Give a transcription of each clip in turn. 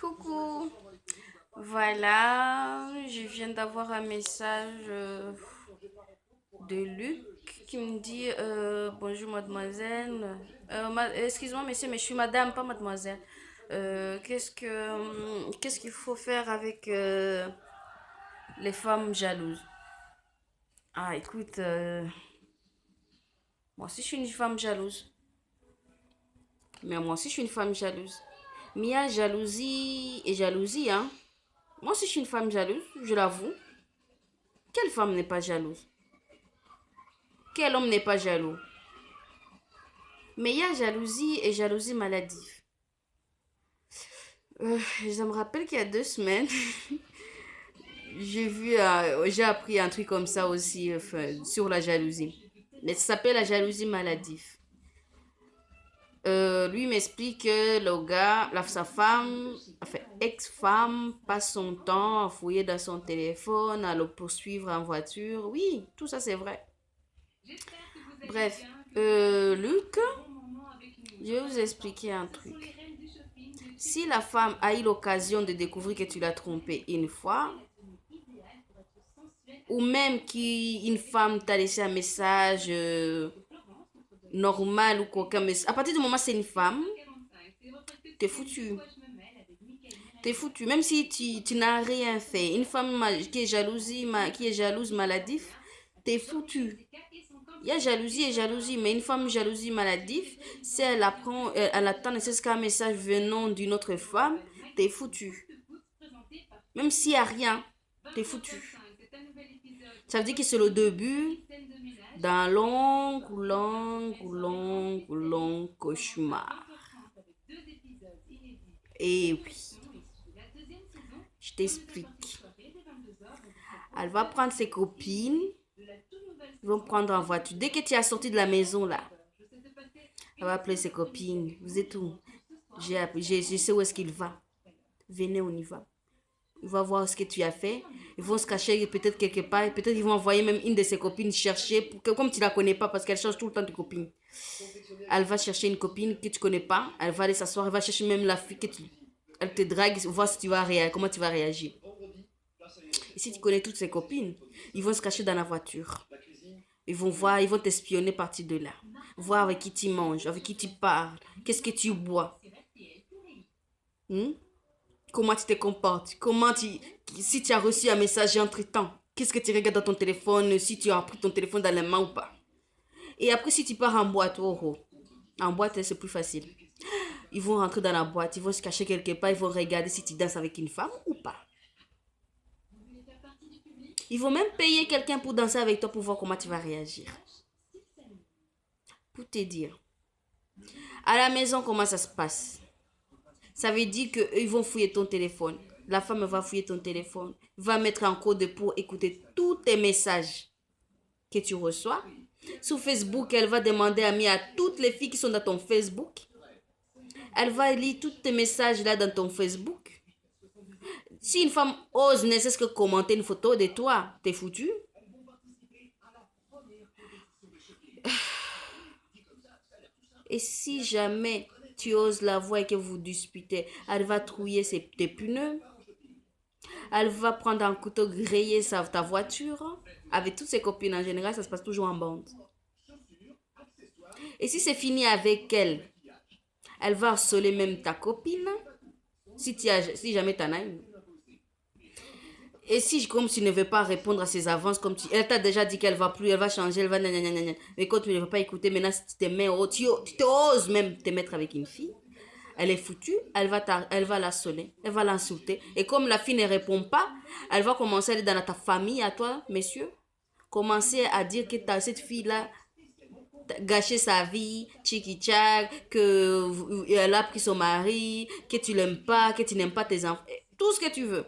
Coucou. Voilà, je viens d'avoir un message de Luc qui me dit bonjour mademoiselle. Excuse-moi monsieur, mais je suis madame, pas mademoiselle. Qu'est-ce qu'il faut faire avec les femmes jalouses? Ah écoute, moi aussi je suis une femme jalouse. Mais moi aussi je suis une femme jalouse. Mais il y a jalousie et jalousie, hein. Moi aussi je suis une femme jalouse, je l'avoue. Quelle femme n'est pas jalouse? Quel homme n'est pas jaloux? Mais il y a jalousie et jalousie maladive. Je me rappelle qu'il y a 2 semaines, j'ai appris un truc comme ça aussi enfin, sur la jalousie. Mais ça s'appelle la jalousie maladive. Lui m'explique que le gars, sa femme, enfin ex-femme, passe son temps à fouiller dans son téléphone, à le poursuivre en voiture. Oui, tout ça c'est vrai. Bref, Luc, je vais vous expliquer un truc. Si la femme a eu l'occasion de découvrir que tu l'as trompé une fois, ou même qu'une femme t'a laissé un message normal ou qu'aucun message, à partir du moment où c'est une femme, t'es foutu. T'es foutu. Même si tu n'as rien fait. Une femme qui est jalouse maladive, t'es foutu. Il y a jalousie et jalousie, mais une femme jalousie maladive, si elle apprend, elle attend ne serait-ce qu'un message venant d'une autre femme, t'es foutu. Même s'il n'y a rien, t'es foutu. Ça veut dire que c'est le début d'un long cauchemar. Et oui, je t'explique. Elle va prendre ses copines, ils vont prendre en voiture. Dès que tu as sorti de la maison là, elle va appeler ses copines. Vous êtes où? Je sais où est-ce qu'il va. Venez, on y va. Il va voir ce que tu as fait. Ils vont se cacher peut-être quelque part. Peut-être ils vont envoyer même une de ses copines chercher. Comme tu la connais pas, parce qu'elle change tout le temps de copine. Elle va chercher une copine que tu connais pas. Elle va aller s'asseoir. Elle va chercher même la fille que tu... Elle te drague. Voir si tu vas comment tu vas réagir. Et si tu connais toutes ses copines, ils vont se cacher dans la voiture. Ils vont voir, ils vont t'espionner partir de là. Voir avec qui tu manges, avec qui tu parles. Qu'est-ce que tu bois. Hmm? Comment tu te comportes, si tu as reçu un message entre-temps, qu'est-ce que tu regardes dans ton téléphone, si tu as pris ton téléphone dans les mains ou pas. Et après, si tu pars en boîte, en boîte, c'est plus facile. Ils vont rentrer dans la boîte, ils vont se cacher quelque part, ils vont regarder si tu danses avec une femme ou pas. Ils vont même payer quelqu'un pour danser avec toi pour voir comment tu vas réagir. Pour te dire. À la maison, comment ça se passe? Ça veut dire qu'ils vont fouiller ton téléphone. La femme va fouiller ton téléphone, va mettre en code pour écouter tous tes messages que tu reçois. Sur Facebook, elle va demander à toutes les filles qui sont dans ton Facebook. Elle va lire tous tes messages là dans ton Facebook. Si une femme ose ne serait-ce que commenter une photo de toi, t'es foutu. Et si jamais tu oses la voir et que vous disputez, elle va trouiller tes pneus. Elle va prendre un couteau griller ta voiture. Avec toutes ses copines en général, ça se passe toujours en bande. Et si c'est fini avec elle, elle va harceler même ta copine. Si jamais t'en as une. Et si, comme tu ne veux pas répondre à ses avances, elle t'a déjà dit qu'elle va plus, elle va changer, elle va nanana. Mais quand tu ne veux pas écouter, maintenant, si tu te mets, tu oses même te mettre avec une fille, elle est foutue, elle va la sonner, elle va l'insulter. Et comme la fille ne répond pas, elle va commencer à aller dans ta famille, à toi, messieurs, commencer à dire que cette fille-là gâché sa vie, tchiki tchak, qu'elle a pris son mari, que tu l'aimes pas, que tu n'aimes pas tes enfants, tout ce que tu veux.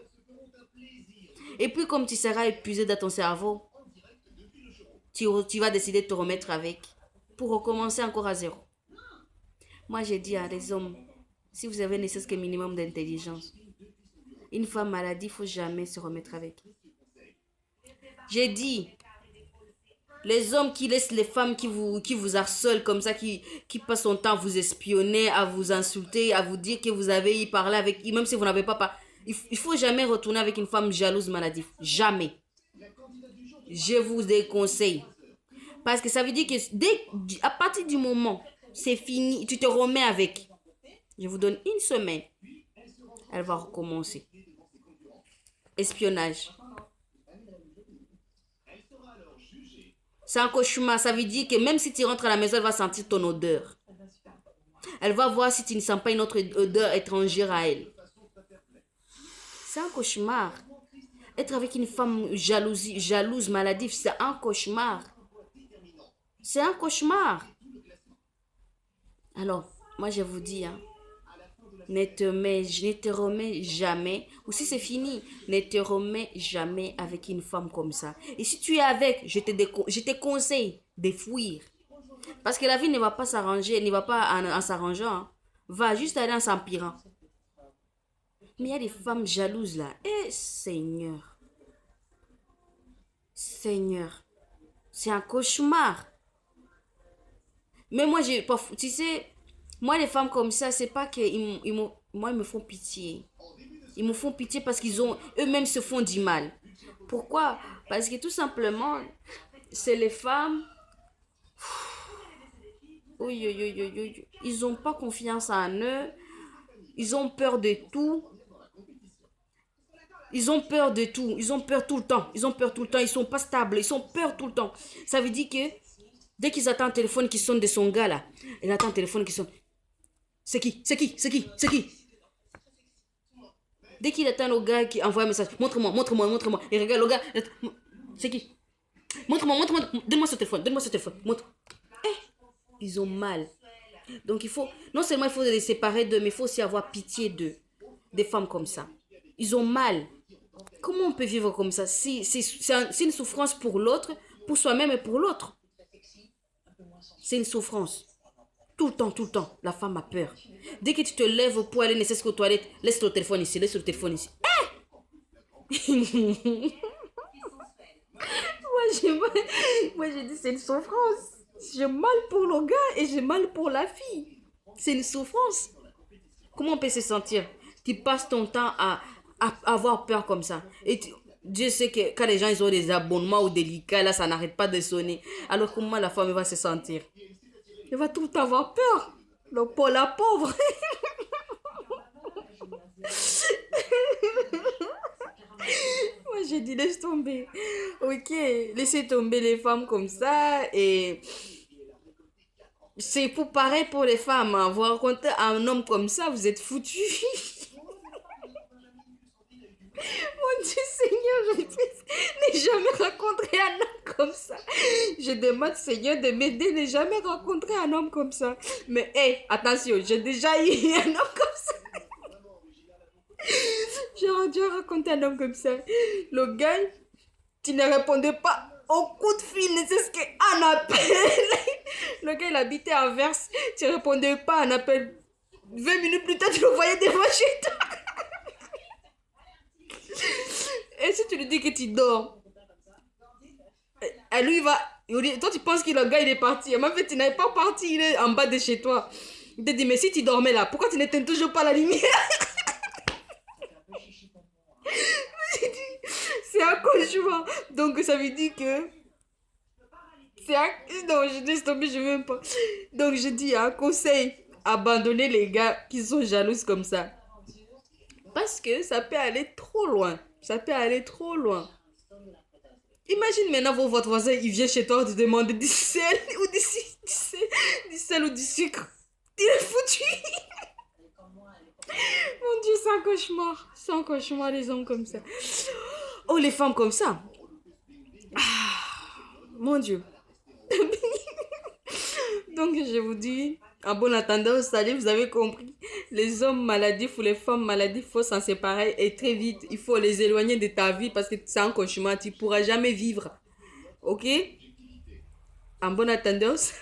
Et puis comme tu seras épuisé dans ton cerveau, tu vas décider de te remettre avec pour recommencer encore à zéro. Moi, j'ai dit à des hommes, si vous avez ne serait-ce qu'un minimum d'intelligence, une femme malade, il ne faut jamais se remettre avec. J'ai dit, Les hommes qui laissent les femmes qui vous harcèlent comme ça, qui passent son temps à vous espionner, à vous insulter, à vous dire que vous avez parlé avec, même si vous n'avez pas parlé. Il faut jamais retourner avec une femme jalouse maladive. Jamais. Je vous déconseille. Parce que ça veut dire que à partir du moment, c'est fini, tu te remets avec. Je vous donne une semaine. Elle va recommencer. Espionnage. C'est un cauchemar. Ça veut dire que même si tu rentres à la maison, elle va sentir ton odeur. Elle va voir si tu ne sens pas une autre odeur étrangère à elle. C'est un cauchemar. Être avec une femme jalouse, maladive, c'est un cauchemar. C'est un cauchemar. Alors, moi je vous dis, hein, ne te remets jamais. Ou si c'est fini, ne te remets jamais avec une femme comme ça. Et si tu es avec, je te conseille de fuir. Parce que la vie ne va pas s'arranger, ne va pas en s'arrangeant. Hein. Va juste aller en s'empirant. Mais il y a des femmes jalouses là. Eh, Seigneur. Seigneur. C'est un cauchemar. Mais moi, tu sais, moi, les femmes comme ça, c'est pas que moi, ils me font pitié. Ils me font pitié parce qu'ils ont, eux-mêmes se font du mal. Pourquoi? Parce que tout simplement, c'est les femmes. Oui, oui, oui, oui, oui. Ils n'ont pas confiance en eux. Ils ont peur de tout. Ils ont peur de tout. Ils ont peur tout le temps. Ils ont peur tout le temps. Ils sont pas stables. Ils ont peur tout le temps. Ça veut dire que dès qu'ils attendent un téléphone qui sonne de son gars là, il attend un téléphone qui sonne. C'est qui? C'est qui? C'est qui? C'est qui? Dès qu'il attend au gars qui envoie un message, montre-moi, montre-moi, montre-moi. Il regarde le gars. C'est qui? Montre-moi, montre-moi. Donne-moi ce téléphone. Donne-moi ce téléphone. Montre. Eh, ils ont mal. Donc il faut, non seulement il faut les séparer d'eux, mais il faut aussi avoir pitié d'eux. Des femmes comme ça. Ils ont mal. Comment on peut vivre comme ça? C'est une souffrance pour l'autre, pour soi-même et pour l'autre. C'est une souffrance. Tout le temps, la femme a peur. Dès que tu te lèves pour aller ne serait-ce qu'aux toilettes, laisse le téléphone ici, laisse le téléphone ici. Moi, j'ai dit c'est une souffrance. J'ai mal pour le gars et j'ai mal pour la fille. C'est une souffrance. Comment on peut se sentir? Tu passes ton temps à avoir peur comme ça. Et Dieu sait que quand les gens ils ont des abonnements ou délicats, là, ça n'arrête pas de sonner. Alors comment la femme va se sentir? Elle va tout le temps avoir peur. Pour la pauvre. Moi, j'ai dit laisse tomber. Ok, laissez tomber les femmes comme ça. Et c'est pour pareil pour les femmes. Hein. Vous rencontrez un homme comme ça, vous êtes foutus. Mon Dieu Seigneur, je n'ai jamais rencontré un homme comme ça. Je demande Seigneur de m'aider, n'ai jamais rencontré un homme comme ça. Mais hey, attention, j'ai déjà eu un homme comme ça. J'ai dû raconter un homme comme ça. Le gars, tu ne répondais pas au coup de fil, ne sais ce qu'un appel. Le gars, il habitait à Anvers, tu ne répondais pas à un appel. 20 minutes plus tard, tu le voyais devant chez toi. Et si tu lui dis que tu dors, lui, il va... Toi, tu penses que le gars, il est parti. Mais en fait, il n'est pas parti, il est en bas de chez toi. Il te dit, mais si tu dormais là, pourquoi tu n'éteins toujours pas la lumière? C'est un cauchemar. Donc, ça veut dire que... Non, je laisse tomber, je ne veux même pas. Donc, je dis un conseil. Abandonnez les gars qui sont jalouses comme ça. Parce que ça peut aller trop loin. Ça peut aller trop loin. Imagine maintenant votre voisin, il vient chez toi te demander du sel ou du sel ou du sucre. Il est foutu. Mon Dieu, c'est un cauchemar. C'est un cauchemar, les hommes comme ça. Oh, les femmes comme ça. Ah, mon Dieu. Donc, je vous dis, en bon attendant, salut, vous avez compris. Les hommes maladifs ou les femmes maladives, il faut s'en séparer et très vite. Il faut les éloigner de ta vie parce que c'est un cauchemar. Tu ne pourras jamais vivre. Ok? En bon attendant, salut.